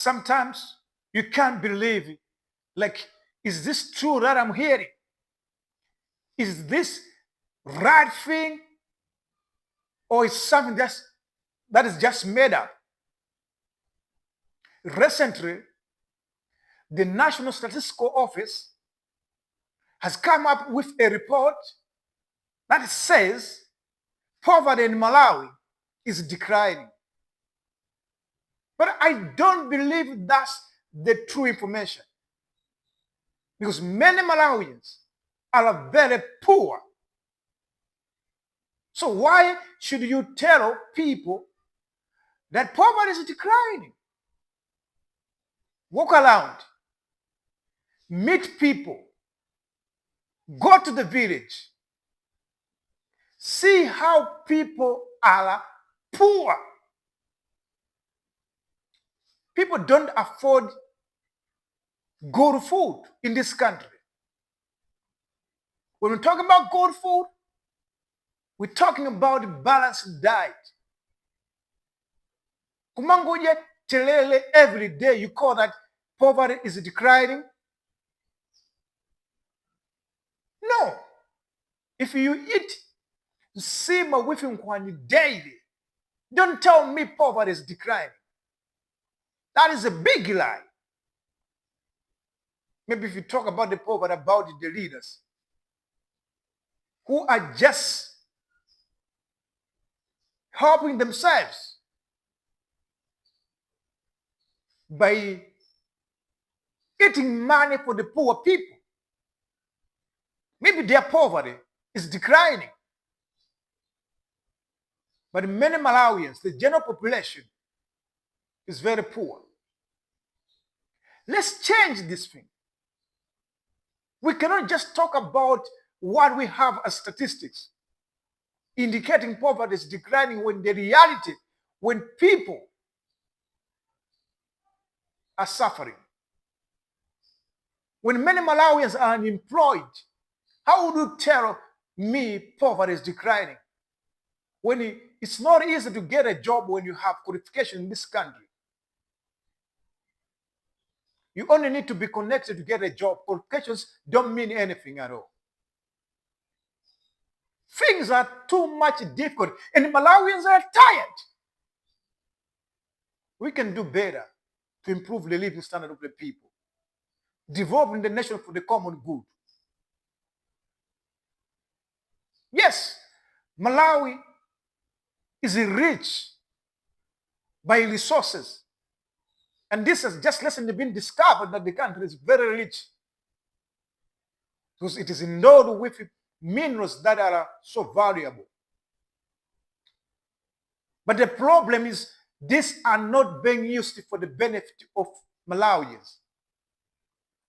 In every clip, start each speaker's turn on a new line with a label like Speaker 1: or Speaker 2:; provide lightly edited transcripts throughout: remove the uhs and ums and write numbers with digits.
Speaker 1: Sometimes you can't believe it. Like, is this true that I'm hearing? Is this right thing? Or is something that is just made up? Recently, the National Statistical Office has come up with a report that says poverty in Malawi is declining. But I don't believe that's the true information, because many Malawians are very poor. So why should you tell people that poverty is declining? Walk around, meet people, go to the village, see how people are poor. People don't afford good food in this country. When we talk about good food, we're talking about balanced diet. Kumangoje telele every day, you call that poverty is declining? No. If you eat sima with nkwani daily, don't tell me poverty is declining. That is a big lie. Maybe if you talk about the poverty, about the leaders who are just helping themselves by getting money for the poor people. Maybe their poverty is declining. But many Malawians, the general population, is very poor. Let's change this thing. We cannot just talk about what we have as statistics indicating poverty is declining, when the reality, when people are suffering, when many Malawians are unemployed, how would you tell me poverty is declining when it's not easy to get a job when you have qualification in this country? You only need to be connected to get a job. Qualifications don't mean anything at all. Things are too much difficult, and Malawians are tired. We can do better to improve the living standard of the people, developing the nation for the common good. Yes, Malawi is rich by resources, and this has just recently been discovered that the country is very rich because it is endowed with minerals that are so valuable. But the problem is these are not being used for the benefit of Malawians.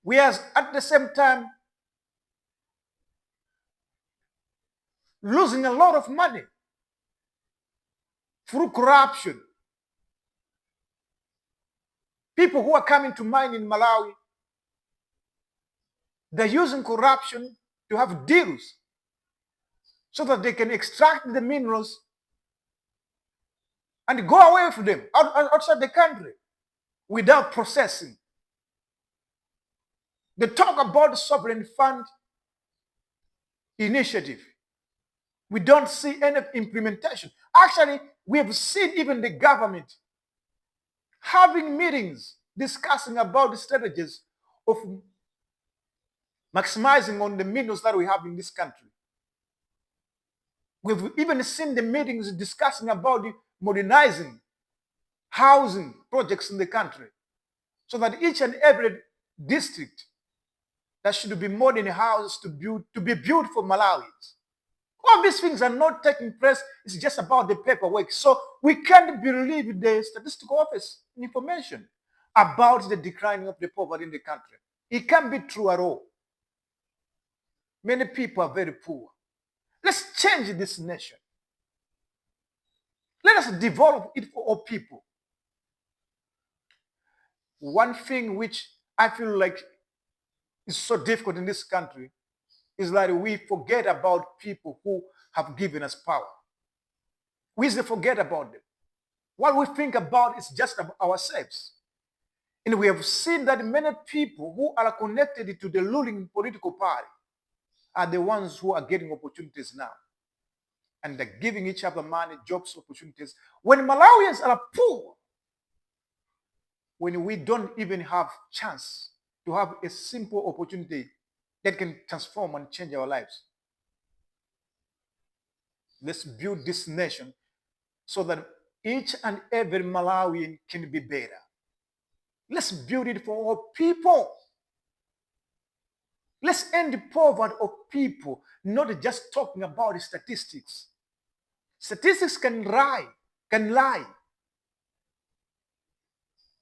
Speaker 1: Whereas at the same time, losing a lot of money through corruption. People who are coming to mine in Malawi, they're using corruption to have deals so that they can extract the minerals and go away with them outside the country without processing. They talk about the sovereign fund initiative. We don't see any implementation. Actually, we have seen even the government having meetings discussing about the strategies of maximizing on the minerals that we have in this country. We've even seen the meetings discussing about the modernizing housing projects in the country, so that each and every district that should be modern houses to be built for Malawians. All these things are not taking place. It's just about the paperwork. So we can't believe the Statistical Office information about the declining of the poverty in the country. It can't be true at all. Many people are very poor. Let's change this nation. Let us develop it for all people. One thing which I feel like is so difficult in this country is that we forget about people who have given us power. We easily forget about them. What we think about is just about ourselves. And we have seen that many people who are connected to the ruling political party are the ones who are getting opportunities now. And they're giving each other money, jobs, opportunities. When Malawians are poor, when we don't even have chance to have a simple opportunity that can transform and change our lives. Let's build this nation so that each and every Malawian can be better. Let's build it for all people. Let's end the poverty of people, not just talking about the statistics. Statistics can lie,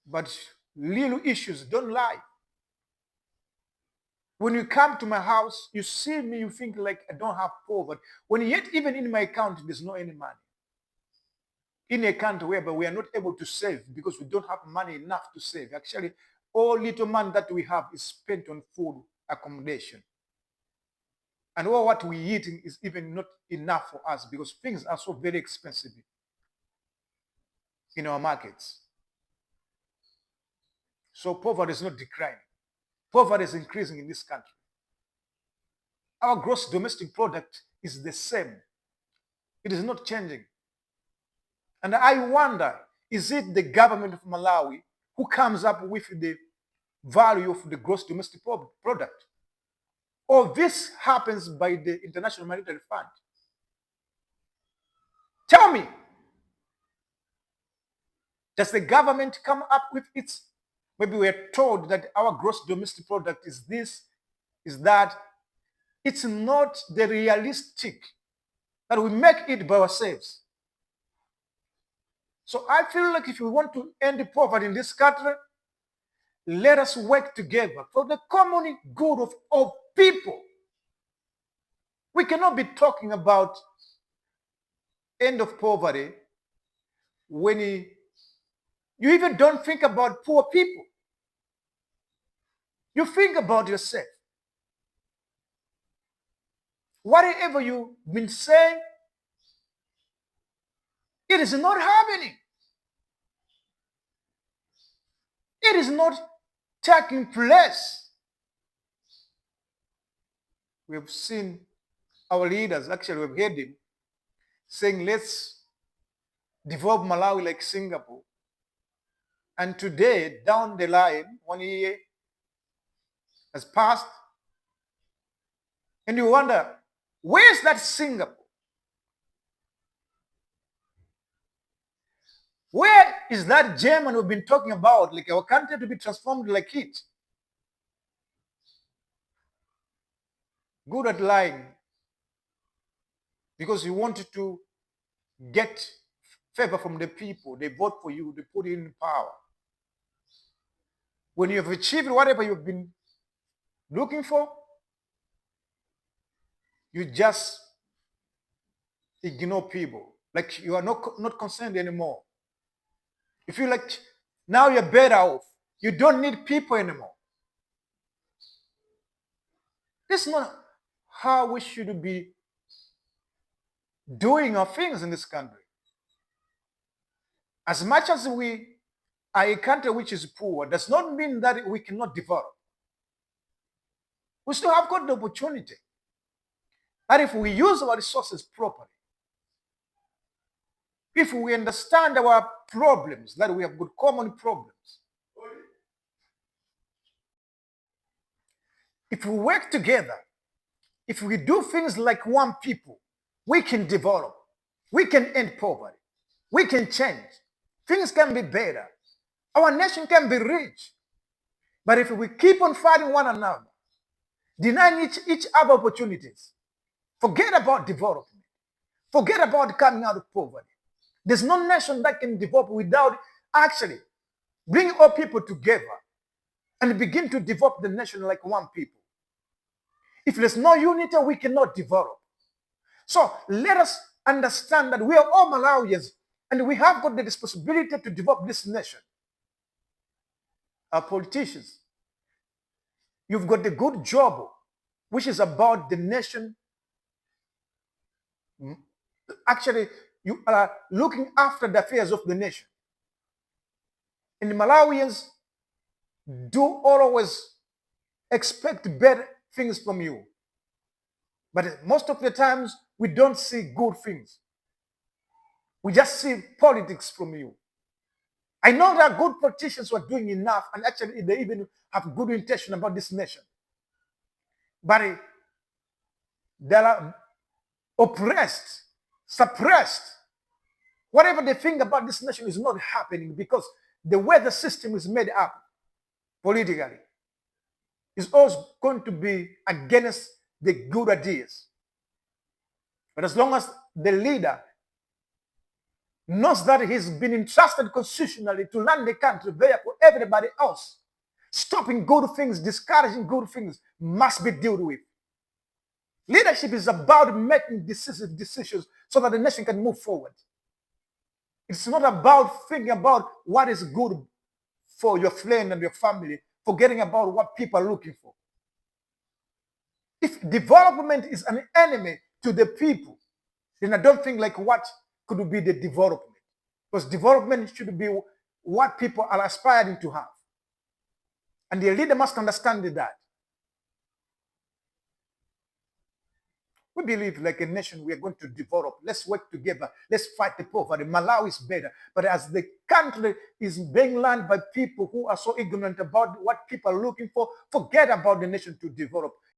Speaker 1: but little issues don't lie. When you come to my house, you see me, you think like I don't have poverty. When yet even in my account, there's no any money. In a country whereby we are not able to save because we don't have money enough to save. Actually, all little money that we have is spent on food, accommodation. And all what we eat is even not enough for us because things are so very expensive in our markets. So poverty is not declining. Poverty is increasing in this country. Our gross domestic product is the same. It is not changing. And I wonder, is it the government of Malawi who comes up with the value of the gross domestic product? Or this happens by the International Monetary Fund? Tell me, does the government come up with its, maybe we are told that our gross domestic product is this, is that. It's not the realistic that we make it by ourselves. So I feel like if we want to end the poverty in this country, let us work together for the common good of all people. We cannot be talking about end of poverty when you even don't think about poor people. You think about yourself. Whatever you've been saying, it is not happening. It is not taking place. We have seen our leaders, actually we've heard him saying, let's develop Malawi like Singapore. And today, down the line, 1 year has passed, and you wonder, where's that Singapore? Where is that German we've been talking about, like our country to be transformed like it? Good at lying because you wanted to get favor from the people. They vote for you, they put you in power. When you have achieved whatever you've been looking for, you just ignore people. Like you are not concerned anymore. You feel like now you're better off. You don't need people anymore. This is not how we should be doing our things in this country. As much as we are a country which is poor, does not mean that we cannot develop. We still have got the opportunity. And if we use our resources properly, if we understand our problems, that we have got common problems, if we work together, if we do things like one people, we can develop, we can end poverty, we can change, things can be better, our nation can be rich. But if we keep on fighting one another, denying each other opportunities, forget about development, forget about coming out of poverty. There's no nation that can develop without actually bringing all people together and begin to develop the nation like one people. If there's no unity, we cannot develop. So let us understand that we are all Malawians and we have got the responsibility to develop this nation. Our politicians, you've got the good job, which is about the nation. Actually, you are looking after the affairs of the nation. And the Malawians, do always expect better things from you. But most of the times, we don't see good things. We just see politics from you. I know there are good politicians who are doing enough, and actually they even have good intention about this nation. But they are oppressed, suppressed. Whatever they think about this nation is not happening because the way the system is made up politically is always going to be against the good ideas. But as long as the leader knows that he's been entrusted constitutionally to run the country, therefore everybody else stopping good things, discouraging good things must be dealt with. Leadership is about making decisive decisions so that the nation can move forward. It's not about thinking about what is good for your friend and your family, forgetting about what people are looking for. If development is an enemy to the people, then I don't think like what could be the development. Because development should be what people are aspiring to have. And the leader must understand that. We believe like a nation we are going to develop. Let's work together. Let's fight the poverty. Malawi is better. But as the country is being run by people who are so ignorant about what people are looking for, forget about the nation to develop.